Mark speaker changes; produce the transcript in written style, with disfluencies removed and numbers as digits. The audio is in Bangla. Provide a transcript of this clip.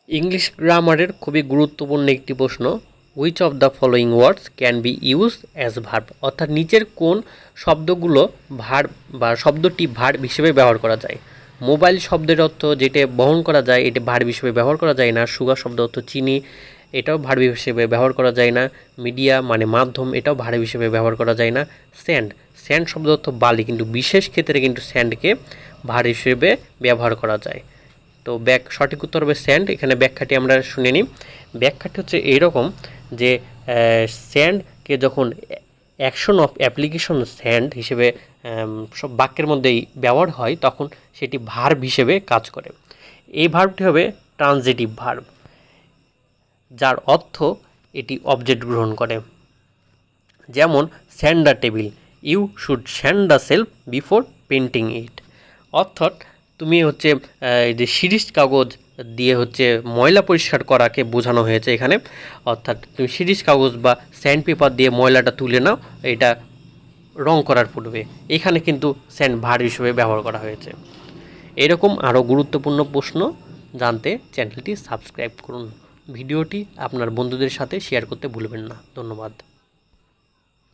Speaker 1: ইংলিশ গ্রামারের খুবই গুরুত্বপূর্ণ একটি প্রশ্ন, which of the following words can be use as verb, অর্থাৎ নিচের কোন শব্দগুলো ভার্ব বা শব্দটি ভার্ব হিসেবে ব্যবহার করা যায়। মোবাইল শব্দের অর্থ যেটা বহন করা যায় এটা ভার্ব হিসেবে ব্যবহার করা যায় না। সুগার শব্দ অর্থ চিনি, এটাও ভার্ব হিসেবে ব্যবহার করা যায় না। মিডিয়া মানে মাধ্যম, এটাও ভার্ব হিসেবে ব্যবহার করা যায় না। স্যান্ড, স্যান্ড শব্দ অর্থ বালি, কিন্তু বিশেষ ক্ষেত্রে কিন্তু স্যান্ডকে ভার্ব হিসেবে ব্যবহার করা যায়। তো সঠিক উত্তর হবে স্যান্ড। এখানে ব্যাখ্যাটি আমরা শুনে নিই। ব্যাখ্যাটি হচ্ছে এইরকম যে স্যান্ডকে যখন অ্যাকশন অফ অ্যাপ্লিকেশন স্যান্ড হিসেবে সব বাক্যের মধ্যেই ব্যবহার হয় তখন সেটি ভার্ব হিসেবে কাজ করে। এই ভার্বটি হবে ট্রানজিটিভ ভার্ব, যার অর্থ এটি অবজেক্ট গ্রহণ করে। যেমন sand the table, you should sand the shelf before painting it, অর্থাৎ তুমি হচ্ছে এই যে শিরিষ কাগজ দিয়ে হচ্ছে ময়লা পরিষ্কার করাকে বোঝানো হয়েছে এখানে, অর্থাৎ তুমি শিরিষ কাগজ বা স্যান্ড পেপার দিয়ে ময়লাটা তুলে নাও এটা রং করার পূর্বে। এখানে কিন্তু স্যান্ড ভার্ব হিসেবে ব্যবহার করা হয়েছে। এরকম আরও গুরুত্বপূর্ণ প্রশ্ন জানতে চ্যানেলটি সাবস্ক্রাইব করুন। ভিডিওটি আপনার বন্ধুদের সাথে শেয়ার করতে ভুলবেন না। ধন্যবাদ।